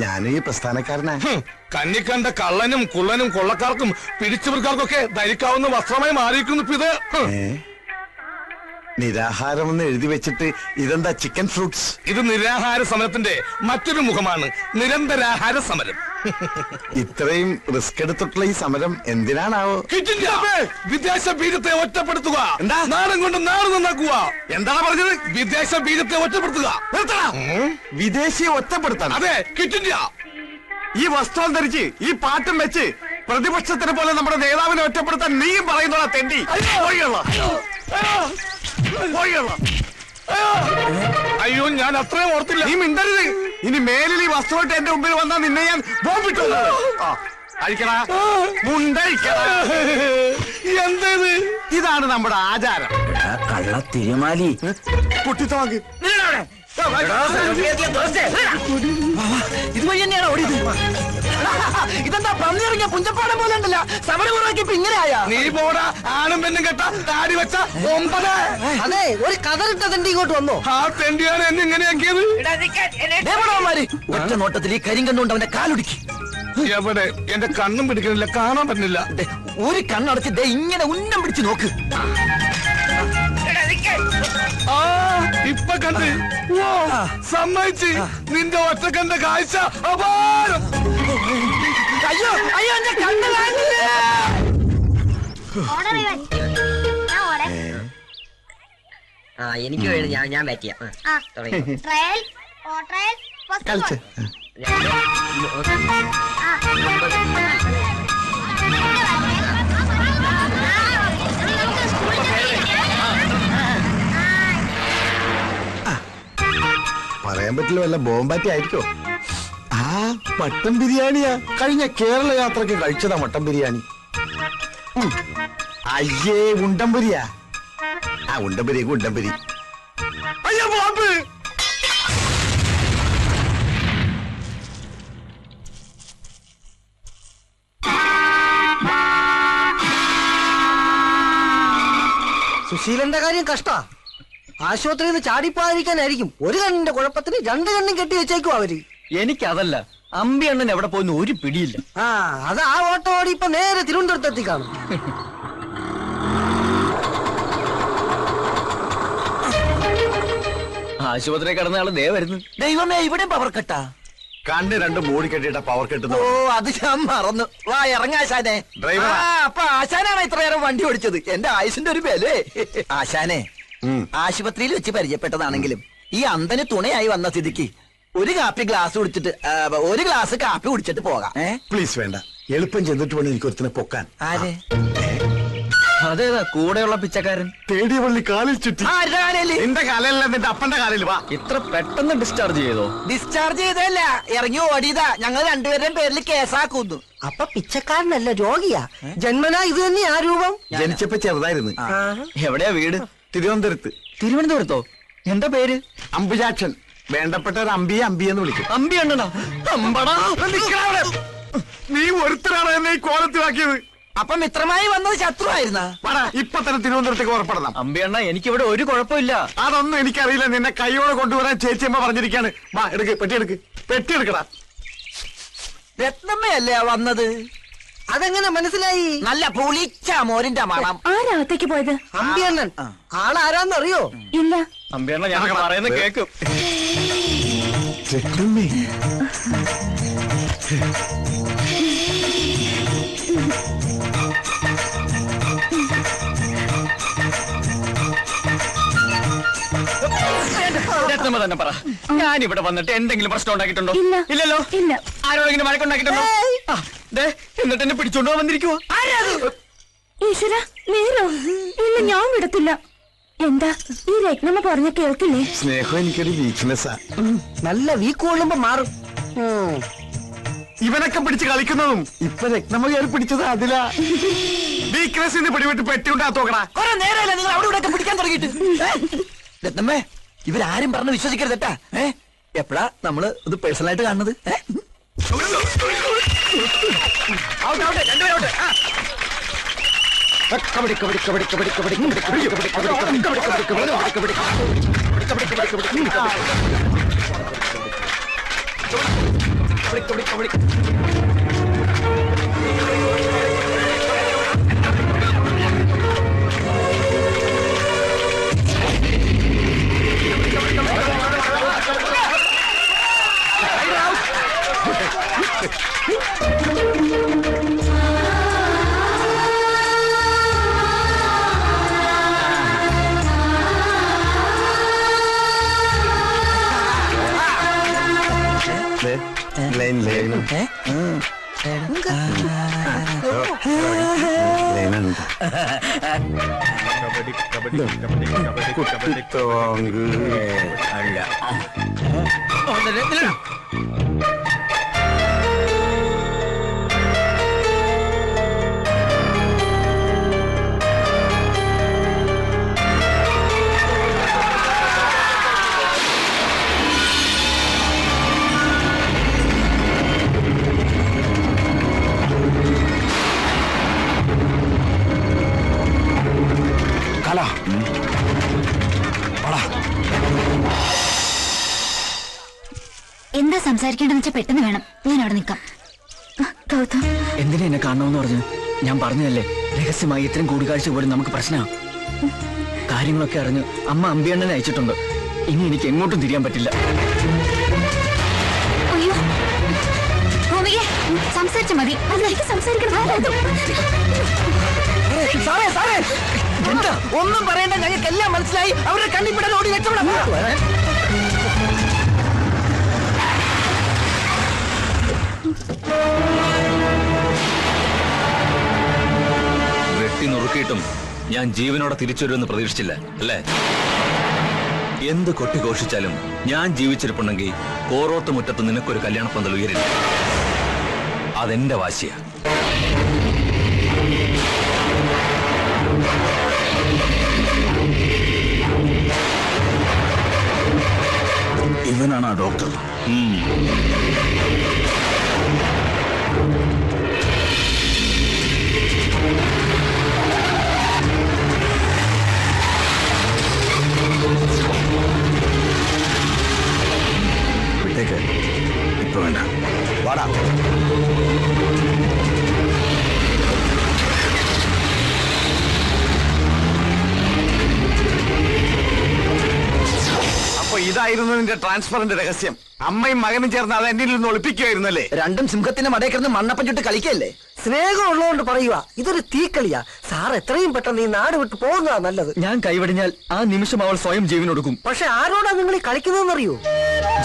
ഞാനും ഈ പ്രസ്ഥാനക്കാരനാ. കണ്ണിക്കണ്ട കള്ളനും കുള്ളനും കൊള്ളക്കാർക്കും പിടിച്ചവർക്കാർക്കൊക്കെ ധരിക്കാവുന്ന വസ്ത്രമായി മാറിയിരിക്കുന്നു ഇപ്പൊ ഇത്. നിരാഹാരം എന്ന് എഴുതി വെച്ചിട്ട് ഇതെന്താ ചിക്കൻ ഫ്രൂട്ട്സ്? ഇത് നിരാഹാര സമരത്തിന്റെ മറ്റൊരു മുഖമാണ്, നിരന്തരാഹാര സമരം. ഇത്രയും റിസ്ക് എടുത്തിട്ടുള്ള ഈ സമരം എന്തിനാണാവോ? വിദേശ ബീജത്തെ ഒറ്റപ്പെടുത്തുക, നാടും കൊണ്ട് നാട് നന്നാക്കുക. എന്താണ് പറഞ്ഞത്? വിദേശ ബീജത്തെ ഒറ്റപ്പെടുത്തുക. വിദേശിയെ ഒറ്റപ്പെടുത്താൻ? അതെ, ക്വിറ്റ് ഇന്ത്യ. ഈ വസ്ത്രം ധരിച്ച് ഈ പാട്ടും വെച്ച് പ്രതിപക്ഷത്തിനെ പോലെ നമ്മുടെ നേതാവിനെ ഒറ്റപ്പെടുത്താൻ നീയും പറയുന്നോളാ തെണ്ടി. അയ്യോ, ഞാൻ അത്രയും ഓർത്തില്ല. നീ മിണ്ടരുത്. ഇനി മേലിൽ ഈ വസ്ത്രമായിട്ട് എന്റെ മുമ്പിൽ വന്നാൽ നിന്നെ ഞാൻ ബോംബിട്ടു. അഴിക്കടാ, മുണ്ടഴിക്കടാ. എന്തേത്? ഇതാണ് നമ്മുടെ ആചാരം. കള്ള തിരുമാലി പൊട്ടിത്താക്ക്. ഇതുവഴി തന്നെയാണ് ഓടിയത്. ഇതെന്താ പന്നിറങ്ങിയ പുഞ്ചപ്പാടം പോലെ ഉണ്ടല്ലോ. സമരമുറക്കിപ്പോ ഇങ്ങനെയായ നീ പോടാ, ആണും പെണ്ണും കെട്ട താടി വെച്ച 9. അതെ, ഒരു കതറിട്ട തെണ്ടി ഇങ്ങോട്ട് വന്നോ. ആ തെണ്ടിയാണ് എന്നെ ഇങ്ങനെയാക്കിയത്. ഒറ്റ നോട്ടത്തിൽ ഈ കരിങ്കണ്ണുകൊണ്ട് അവന്റെ കാലൊടുക്കി. എവിടെ? എന്റെ കണ്ണും പിടിക്കണില്ല, കാണാൻ പറ്റുന്നില്ല. ഒരു കണ്ണടച്ച് ദേ ഇങ്ങനെ ഉന്നം പിടിച്ച് നോക്ക്. ഇപ്പൊ കണ്ട് സമ്മതിച്ച്. നിന്റെ ഒറ്റ കണ്ട കാഴ്ച അപാരം. അയ്യോ അയ്യോ, എന്റെ കണ്ണ് കാണില്ല. എനിക്ക് വേണ്ടി ഞാൻ ബാറ്റ് ചെയ്യാം. കളിച്ച് പറയാൻ പറ്റില്ല, വല്ല ബോംബാറ്റി ആയിരിക്കോ? ആ മട്ടൻ ബിരിയാണിയാ. കഴിഞ്ഞ കേരള യാത്രക്ക് കഴിച്ചതാ മട്ടൻ ബിരിയാണി. അയ്യേ, ഉണ്ടംപുരിയാ. ആ ഉണ്ടംപുരി ഉണ്ടംപുരി. അയ്യോ, ബോംബ്. സുശീലന്റെ കാര്യം കഷ്ടാ. ആശുപത്രിയിൽ നിന്ന് ചാടിപ്പോയിരിക്കാനായിരിക്കും ഒരു കണ്ണിന്റെ കുഴപ്പത്തിന് 2 കണ്ണും കെട്ടി വെച്ചേക്കും അവര്. എനിക്കതല്ല, അമ്പി അണ്ണൻ എവിടെ പോയിന്ന് ഒരു പിടിയില്ല. അത് ആ ഓട്ടോ ഓടി ഇപ്പൊ നേരെ തിരുവനന്തപുരത്തെത്തി കാണും. ആശുപത്രി കിടന്ന ആള് ദേ വരുന്നു. ദൈവമേ, ഇവിടെ പവർ കട്ടാ. കണ്ണ് 2 മൂടി കെട്ടിട്ട പവർ കെട്ടുന്നു. ഓ, അത് ഞാൻ മറന്നു. വാ ഇറങ്ങാശാനെ. ഡ്രൈവറാ? അപ്പൊ ആശാനാണ് ഇത്ര നേരം വണ്ടി ഓടിച്ചത്. എന്റെ ആയുസിന്റെ ഒരു ബലേ. ആശാനെ, ആശുപത്രിയിൽ വെച്ച് പരിചയപ്പെട്ടതാണെങ്കിലും ഈ അന്തന് തുണയായി വന്ന സ്ഥിതിക്ക് ഒരു ഗ്ലാസ് കാപ്പി കുടിച്ചിട്ട് പോകാം. പ്ലീസ് വേണ്ട. എളുപ്പം ചെന്നിട്ട് വേണം എനിക്ക് ഒരുത്തിനെ പൊക്കാൻ. ആരെ? അതേതാ കൂടെയുള്ള പിച്ചക്കാരൻ? തേടിയ പള്ളി കാലിൽ ചുറ്റി. നിന്റെ കാലല്ല, നിന്റെ അപ്പന്റെ കാലിൽ. വാ. ഇത്ര പെട്ടെന്ന് ഡിസ്ചാർജ് ചെയ്തോ? ഡിസ്ചാർജ് ചെയ്തല്ല, ഇറങ്ങി ഓടിയതാ. ഞങ്ങൾ രണ്ടുപേരുടെയും പേരിൽ കേസാക്കുന്നു. അപ്പൊ പിച്ചക്കാരനല്ല, രോഗിയാ. ജന്മനാ ഇത് തന്നെ ആ രൂപം. ജനിച്ചപ്പോ ചെറുതായിരുന്നു. എവിടെയാ വീട്? തിരുവനന്തപുരത്ത്. തിരുവനന്തപുരത്തോ? എന്താ പേര്? അമ്പുജാക്ഷൻ. വേണ്ടപ്പെട്ട ഒരു അമ്പിയെന്ന് വിളിക്കും. അമ്പി അണ്ണനാ? അമ്പടാ. നീ ഒരുത്തരാണ് എന്നെ ഈ കോലത്തിലാക്കിയത്. അപ്പൊ മിത്രമായി വന്നത് ശത്രു ആയിരുന്ന? ഇപ്പൊ തന്നെ തിരുവനന്തപുരത്തേക്ക് ഉറപ്പെടണം. അമ്പി അണ്ണ, എനിക്കിവിടെ ഒരു കുഴപ്പമില്ല. അതൊന്നും എനിക്കറിയില്ല. നിന്നെ കൈയോടെ കൊണ്ടുവരാൻ ചേച്ചിയമ്മ പറഞ്ഞിരിക്കാണ്. വാ, എടുക്ക്, പെട്ടി എടുക്കടാ. രത്നമ്മയല്ലേ വന്നത്? അതെങ്ങനെ മനസ്സിലായി? നല്ല പുളിച്ച മോരിന്റെ മണം. ആരാകത്തേക്ക് പോയത്? അമ്പിയണ്ണൻ. ആളാരാന്നറിയോ? ഇല്ല. അമ്പി അണ്ണ, ഞാൻ പറയുന്നത് കേക്കും. രത്നമ്മ തന്നെ പറ, ഞാൻ ഇവിടെ വന്നിട്ട് എന്തെങ്കിലും പ്രശ്നം ഉണ്ടാക്കിയിട്ടുണ്ടോ? ഇല്ലല്ലോ. ഇല്ല. ആരോടെങ്കിലും വഴക്കുണ്ടാക്കിയിട്ടുണ്ടോ? എന്നിട്ട് എന്നെ പിടിച്ചോണ്ടോ വന്നിരിക്കുവോ? ഈശ്വര, നേരോ? ഇല്ല, ഞാൻ വിടത്തില്ല. എന്താ ഈ രത്നമ്മ പറഞ്ഞ കേൾക്കില്ലേ? സ്നേഹം എനിക്കൊരു വീക്ക്നെസ്സാ. നല്ല വീക്ക് കൊള്ളുമ്പോ മാറും. ഇവനൊക്കെ പിടിച്ച് കളിക്കുന്നതും ഇപ്പൊ രത്നമ്മ കയറി പിടിച്ചത് അതിലാ. വീക്ക്നെസ്സിന് പിടിവിട്ട് പെട്ടി ഉണ്ടാത്തോക്കടാ. കുറെ നേരമല്ല നിങ്ങൾ അവിടെ ഇവിടെ പിടിക്കാൻ തുടങ്ങിയിട്ട്. രത്നമ്മേ, ഇവരാരും പറഞ്ഞ് വിശ്വസിക്കരുതട്ടാ. എപ്പോഴാ നമ്മള് ഇത് പേഴ്സണലായിട്ട് കാണുന്നത്? കബഡി കബഡി കബഡി കബഡി കബഡി കബഡി കബഡി കബഡി കബഡി കബഡി കബഡി കബഡി കബഡി എന്താ സംസാരിക്കേണ്ടെന്ന് വെച്ചാൽ പെട്ടെന്ന് വേണം. ഞാൻ അവിടെ നിൽക്കാം. എന്തിനാ എന്നെ കാണണമെന്ന് പറഞ്ഞു? ഞാൻ പറഞ്ഞതല്ലേ, രഹസ്യമായി ഇത്രയും കൂടിക്കാഴ്ച പോലും നമുക്ക് പ്രശ്നമാണ്. കാര്യങ്ങളൊക്കെ അറിഞ്ഞ് അമ്മ അമ്പിയണ്ണനെ അയച്ചിട്ടുണ്ട്. ഇനി എനിക്ക് എങ്ങോട്ടും തിരിയാൻ പറ്റില്ല. അയ്യോ സംസാരിച്ച മതി. എന്താ ഒന്നും പറയണ്ട, ഞങ്ങൾക്ക് എല്ലാം മനസ്സിലായി. അവരുടെ കണ്ണിപ്പിടൽ ഓടി രക്ഷപ്പെടാം. വെട്ടി നുറുക്കിയിട്ടും ഞാൻ ജീവനോടെ തിരിച്ചു വരുമെന്ന് പ്രതീക്ഷിച്ചില്ല അല്ലേ? എന്ത് കൊട്ടിഘോഷിച്ചാലും ഞാൻ ജീവിച്ചിരിപ്പുണ്ടെങ്കിൽ കോറോത്ത് മുറ്റത്ത് നിനക്കൊരു കല്യാണപ്പന്തൽ ഉയരില്ല. അതെന്റെ വാശിയാ. ഇവനാണ് ആ ഡോക്ടർ. ഇപ്പൊ വേണ്ട, വാടാ. അപ്പൊ ഇതായിരുന്നു നിന്റെ ട്രാൻസ്ഫറിന്റെ രഹസ്യം. അമ്മയും മകനും ചേർന്ന് അത് എന്നിൽ നിന്ന് ഒളിപ്പിക്കുമായിരുന്നല്ലേ? രണ്ടും സിംഹത്തിന്റെ മടയിൽ കിടന്ന് മണ്ണപ്പം ചുട്ട് കളിക്കല്ലേ? സ്നേഹം ഉള്ളതുകൊണ്ട് പറയുക, ഇതൊരു തീക്കളിയാ. സാർ എത്രയും പെട്ടെന്ന് ഈ നാട് വിട്ട് പോകുന്നതാ നല്ലത്. ഞാൻ കൈവടിഞ്ഞാൽ ആ നിമിഷം അവൾ സ്വയം ജീവനൊടുക്കും. പക്ഷെ ആരോടാ നിങ്ങൾ ഈ കളിക്കുന്നതെന്നറിയോ?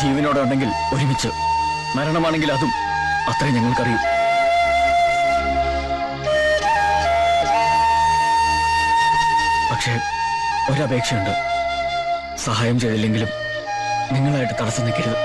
ജീവനോടെ ഉണ്ടെങ്കിൽ ഒരുമിച്ച്, മരണമാണെങ്കിൽ അതും. അത്രയും ഞങ്ങൾക്കറിയൂ. പക്ഷേ ഒരപേക്ഷയുണ്ട്. സഹായം ചെയ്തില്ലെങ്കിലും നിങ്ങളായിട്ട് തടസ്സം നിൽക്കരുത്.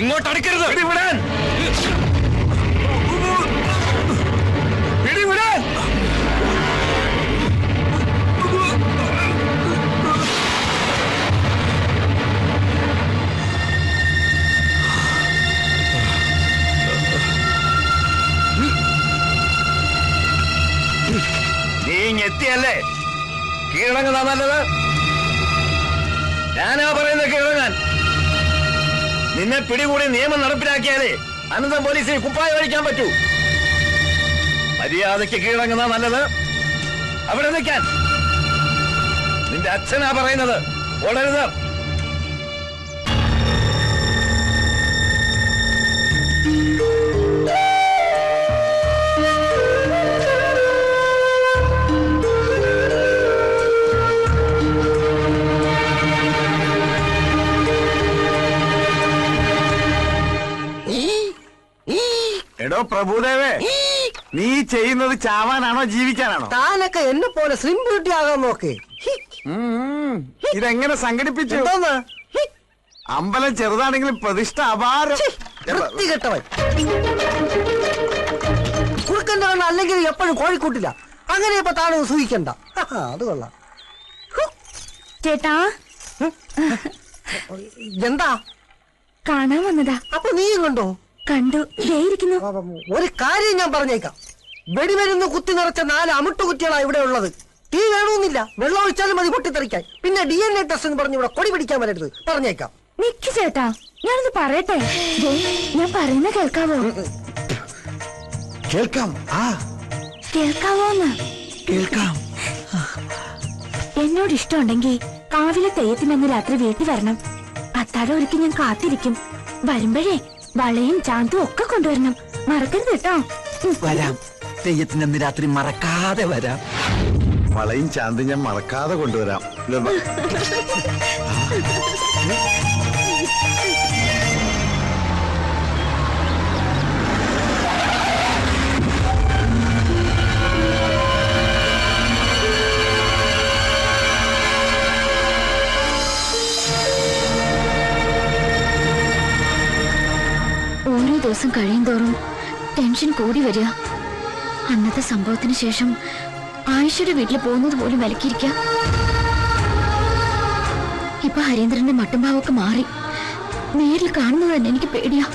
ഇങ്ങോട്ട് അടുക്കരുത്. പിടിവിടാൻ. നീ ഇങ്ങെത്തിയല്ലേ? കീഴടങ്ങുന്ന നല്ലത്. ഞാനാ പറയുന്നത് കീഴടങ്ങാൻ. നിന്നെ പിടികൂടി നിയമം നടപ്പിലാക്കിയാലേ അനന്തം പോലീസിന് കുപ്പായം അഴിക്കാൻ പറ്റൂ. മര്യാദയ്ക്ക് കീഴടങ്ങുന്ന നല്ലത്. അവിടെ നിൽക്കാൻ. നിന്റെ അച്ഛനാ പറയുന്നത്. ഓടരുത്. എടോ പ്രഭുദേവേ, നീ ചെയ്യുന്നത് ചാവാനാണോ ജീവിക്കാനാണോ? താനൊക്കെ എന്നെ പോലെ സ്ലിം ബ്യൂട്ടി ആകാൻ നോക്ക്. ഇതെങ്ങനെ സംഘടിപ്പിച്ചു? എന്തോന്ന്? അമ്പലം ചെറുതാണെങ്കിലും പ്രതിഷ്ഠ അപാരം. വൃത്തികെട്ടവൻ. കുറുക്കന്റെ കണ്ണ് അല്ലെങ്കിൽ എപ്പോഴും കോഴിക്കൂട്ടില്ല. അങ്ങനെ ഇപ്പൊ താനൊന്ന് സൂഹിക്കണ്ട. അത് കൊള്ളാം. ചേട്ടാ എന്താ കാണാൻ വന്നതാ. അപ്പൊ നീയും കണ്ടോ? കണ്ടു. ഇരിക്കുന്നു. ഒരു കാര്യം ഞാൻ പറഞ്ഞേക്കാം. വെടിമരുന്ന് കുത്തി നിറച്ച 4 അമിട്ടുകുറ്റികളാ ഇവിടെ ഉള്ളത്. തീ വേണമെന്നില്ല, വെള്ളം ഒഴിച്ചാലും മതി പൊട്ടിത്തെറിക്കാൻ. പിന്നെ DNA ടെസ്റ്റ് എന്ന് പറഞ്ഞ് ഇവിടെ കൊടി പിടിക്കാൻ വരരുത്, പറഞ്ഞേക്കാം. നിക്ക് ചേട്ടാ, ഞാനൊന്ന് പറയട്ടെ. ഞാൻ പറയുന്ന കേൾക്കാവോ? കേൾക്കാം. കേൾക്കാവോന്ന്? കേൾക്കാം. എന്നോട് ഇഷ്ടമുണ്ടെങ്കിൽ കാവിലെ തെയ്യത്തിനെന്ന് രാത്രി വീട്ടിൽ വരണം. അത്താഴം ഒരുക്കി ഞാൻ കാത്തിരിക്കും. വരുമ്പോഴേ വളയും ചാന്തും ഒക്കെ കൊണ്ടുവരണം. മറക്കരുത് കേട്ടോ. വരാം. തെയ്യത്തിനന്ന് രാത്രി മറക്കാതെ വരാം. വളയും ചാന്തും ഞാൻ മറക്കാതെ കൊണ്ടുവരാം. ഓരോ ദിവസം കഴിയും തോറും ടെൻഷൻ കൂടി വരിക. അന്നത്തെ സംഭവത്തിന് ശേഷം ആയിഷയുടെ വീട്ടിൽ പോകുന്നത് പോലും വിലക്കിയിരിക്കാം. ഇപ്പൊ ഹരീന്ദ്രന്റെ മട്ടുംഭാവൊക്കെ മാറി. നേരിൽ കാണുന്നത് തന്നെ എനിക്ക് പേടിയാ.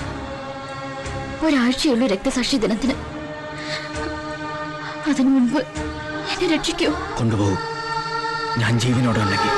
ഒരാഴ്ചയുള്ളൂ രക്തസാക്ഷി ദിനത്തിന്. അതിനു മുൻപ് എന്നെ രക്ഷിക്കൂ. കൊണ്ടുപോകും, ഞാൻ ജീവനോടെ ഉണ്ടെങ്കിൽ.